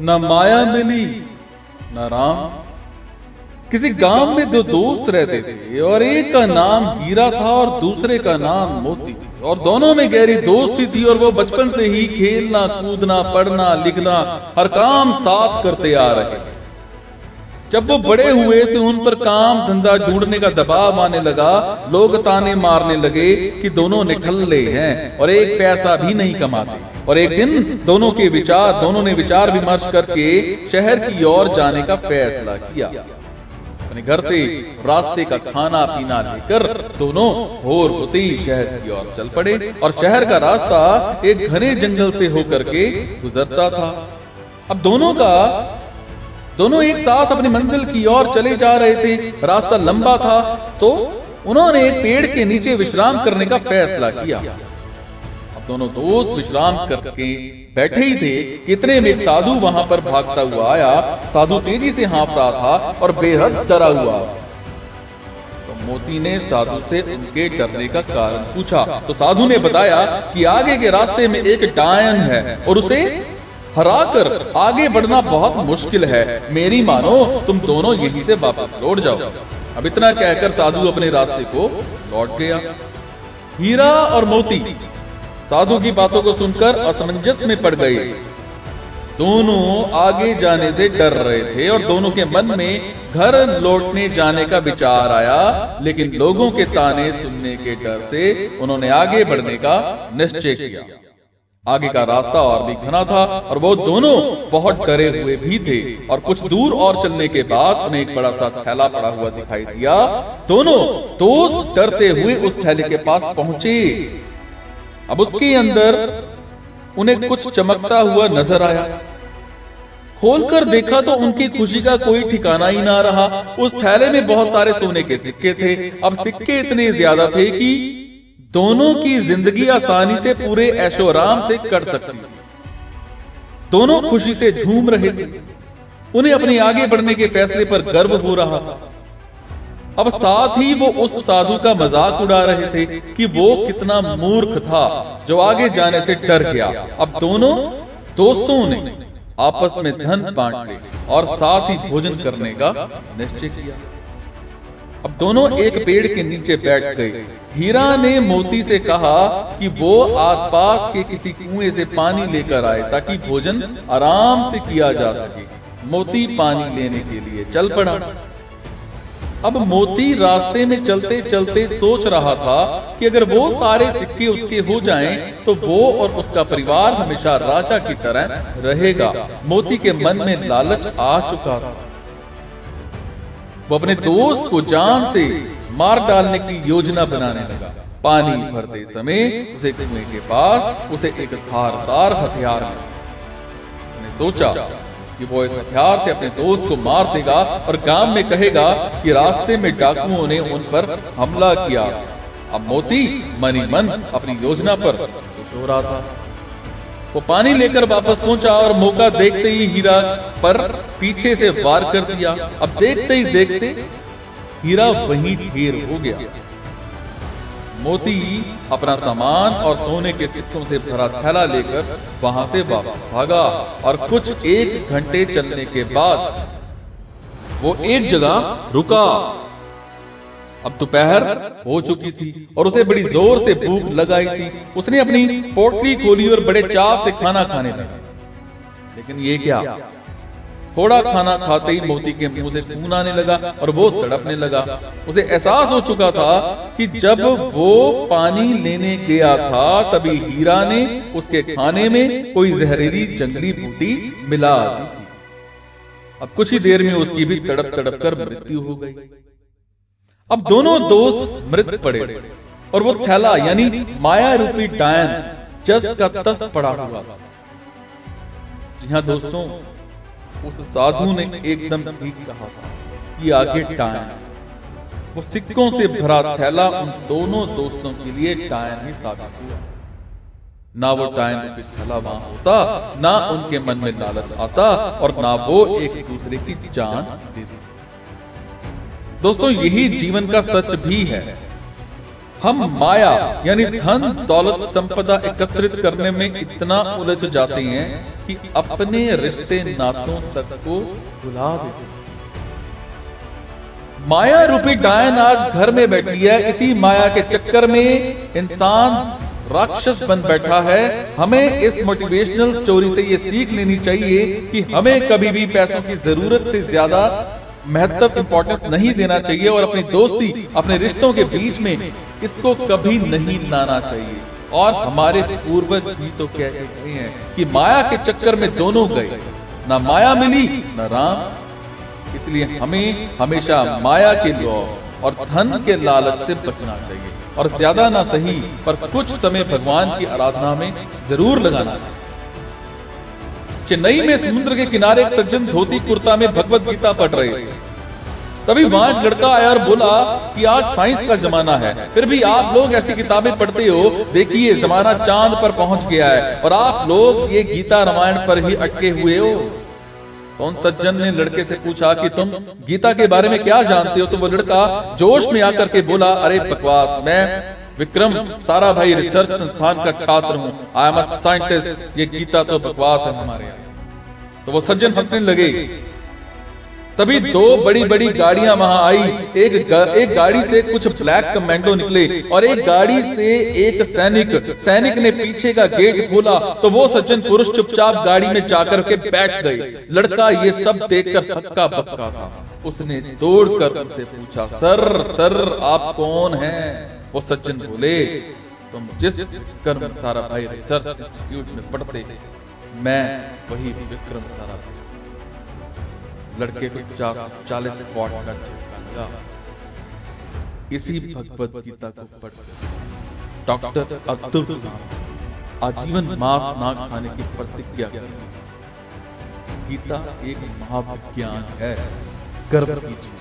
न माया मिली न राम। किसी गांव में दो दोस्त रहते थे और एक का नाम हीरा था और दूसरे का नाम मोती, और दोनों में गहरी दोस्ती थी और वो बचपन से ही खेलना कूदना पढ़ना लिखना हर काम साथ करते आ रहे। जब वो बड़े हुए तो उन पर काम धंधा ढूंढने का दबाव आने लगा। लोग ताने मारने लगे कि दोनों निठल्ले हैं और एक पैसा भी नहीं कमाते। और एक दिन दोनों ने विचार विमर्श करके शहर की ओर जाने का फैसला किया। अपने घर से रास्ते का खाना पीना लेकर दोनों भोर होते ही शहर की ओर चल पड़े। और शहर का रास्ता एक घने जंगल से होकर के गुजरता था। अब दोनों एक साथ अपनी मंजिल की ओर चले जा रहे थे। रास्ता लंबा था तो उन्होंने एक पेड़ के नीचे विश्राम करने का फैसला किया। अब दोनों दोस्त विश्राम करके बैठे ही थे कि इतने में एक साधु वहां पर भागता हुआ आया। साधु तेजी से हाँफ रहा था और बेहद डरा हुआ। तो मोती ने साधु से उनके डरने का कारण पूछा तो साधु ने बताया कि आगे के रास्ते में एक डायन है और उसे हराकर आगे बढ़ना बहुत मुश्किल है। मेरी मानो तुम दोनों यहीं से वापस लौट जाओ। अब इतना कहकर साधु अपने रास्ते को लौट गया। हीरा और मोती साधु की बातों को सुनकर असमंजस में पड़ गए। दोनों आगे जाने से डर रहे थे और दोनों के मन में घर लौटने जाने का विचार आया, लेकिन लोगों के ताने सुनने के डर से उन्होंने आगे बढ़ने का निश्चय किया। आगे का रास्ता और भी घना था और वो दोनों बहुत डरे हुए भी थे। और कुछ दूर और चलने के बाद उन्हें एक बड़ा सा थैला पड़ा हुआ दिखाई दिया। दोनों दोस्त डरते हुए उस थैले के पास पहुंचे। अब उसके अंदर उन्हें कुछ चमकता हुआ नजर आया। खोलकर देखा तो उनकी खुशी का कोई ठिकाना ही ना रहा। उस थैले में बहुत सारे सोने के सिक्के थे। अब सिक्के इतने ज्यादा थे कि दोनों की जिंदगी आसानी से पूरे ऐशोआराम से कट सकती। दोनों खुशी से झूम रहे थे। उन्हें अपने आगे बढ़ने के फैसले पर गर्व हो रहा था। अब साथ ही वो उस साधु का मजाक उड़ा रहे थे कि वो कितना मूर्ख था जो आगे जाने से डर गया। अब दोनों दोस्तों ने आपस में धन बांट ले और साथ ही भोजन करने का निश्चय किया। अब दोनों एक पेड़ के नीचे बैठ गए। हीरा ने मोती से कहा कि वो आसपास के किसी कुएं से पानी लेकर आए ताकि भोजन आराम से किया जा सके। मोती पानी लेने के लिए चल पड़ा। अब मोती रास्ते में चलते चलते सोच रहा था कि अगर वो सारे सिक्के उसके हो जाएं तो वो और उसका परिवार हमेशा राजा की तरह रहेगा। मोती के मन में लालच आ चुका था। वो अपने दोस्त को जान से मार डालने की योजना बनाने लगा। पानी भरते समय उसे कुएं के पास उसे एक धारदार हथियार मिला। उसने सोचा कि वो इस हथियार से अपने दोस्त को मार देगा और गांव में कहेगा कि रास्ते में डाकुओं ने उन पर हमला किया। अब मोती मनी मन अपनी योजना पर खुश हो रहा था। वो पानी लेकर वापस पहुंचा और मौका देखते ही हीरा पर पीछे से वार कर दिया। अब देखते ही देखते हीरा वहीं ढेर हो गया। मोती अपना सामान और सोने के सिक्कों से भरा थैला लेकर वहां से वापस भागा और कुछ 1 घंटे चलने के बाद वो एक जगह रुका। अब दोपहर हो चुकी थी और उसे बड़ी जोर से भूख लगाई थी। उसने अपनी पोटली खोली और बड़े चाव से खाना खाने लगा। लेकिन ये क्या, थोड़ा खाना खाते ही मोती के मुंह से खून आने लगा और वो तड़पने लगा। उसे एहसास हो चुका था कि जब वो पानी लेने गया था तभी हीरा ने उसके खाने में कोई जहरीली जंगली बूटी मिला दी थी। अब कुछ ही देर में उसकी भी तड़प तड़प कर मृत्यु हो गई। अब दोनों दोस्त मृत पड़े और वो थैला यानी माया रूपी डायन जस का तस पड़ा हुआ। जी हाँ दोस्तों, उस साधु ने एकदम ठीक कहा था कि आगे डायन, वो सिक्कों से भरा थैला उन दोनों दोस्तों के लिए डायन ही साबित हुआ। ना वो डायन रूपी थैला वहां होता, ना उनके मन में लालच आता और ना वो एक दूसरे की जान देते। दोस्तों, यही जीवन का सच भी है हम माया यानी धन दौलत संपदा एकत्रित करने में इतना उलझ जाते हैं कि अपने रिश्ते नातों तक को भुला देते हैं। माया रूपी डायन आज घर में बैठी है। इसी माया के चक्कर में इंसान राक्षस बन बैठा है। हमें इस मोटिवेशनल स्टोरी से ये सीख लेनी चाहिए कि हमें कभी भी पैसों की जरूरत से ज्यादा महत्व इंपॉर्टेंस नहीं देना चाहिए और अपनी दोस्ती अपने रिश्तों के बीच में इसको कभी नहीं लाना चाहिए। और हमारे पूर्वज भी तो कहते हैं कि माया के चक्कर में दोनों गए, ना माया मिली ना राम। इसलिए हमें हमेशा माया के लोभ और धन के लालच से बचना चाहिए और ज्यादा ना सही पर कुछ समय भगवान की आराधना में जरूर लगाना चाहिए। चेन्नई में समुद्र के किनारे एक सज्जन धोती कुर्ता में भगवत गीता पढ़ रहे थे। तभी वहां एक लड़का आया और बोला कि आज साइंस का जमाना है, फिर भी आप लोग ऐसी किताबें पढ़ते हो। देखिए जमाना चांद पर पहुंच गया है और आप लोग ये गीता रामायण पर ही अटके हुए हो। तो उन सज्जन ने लड़के से पूछा कि तुम गीता के बारे में क्या जानते हो? तो वो लड़का जोश में आकर के बोला, अरे बकवास, मैं विक्रम साराभाई रिसर्च संस्थान का छात्र हूं, आई एम अ साइंटिस्ट, ये गीता तो बकवास है हमारे यहाँ। तो वो सज्जन हंसने लगे। तभी दो बड़ी बड़ी गाड़ियां वहां आई। एक गाड़ी से कुछ ब्लैक कमांडो निकले और एक गाड़ी से एक सैनिक ने पीछे का गेट खोला। तो वो सज्जन पुरुष चुपचाप गाड़ी में जाकर के बैठ गए। लड़का ये सब देखकर हक्का बक्का था। उसने दौड़कर उनसे पूछा, सर आप कौन हैं? वो सज्जन बोले, तुम जिस विक्रम साराभाई रिसर्च इंस्टीट्यूट में पढ़ते, मैं वही विक्रम साराभाई। लड़के को 40 वॉट का झटका लगा। इसी भगवत गीता को पढ़कर डॉक्टर अब्दुल कलाम आजीवन मांस ना खाने की प्रतिज्ञा की। गीता एक महाविज्ञान है, गर्व कीजिए।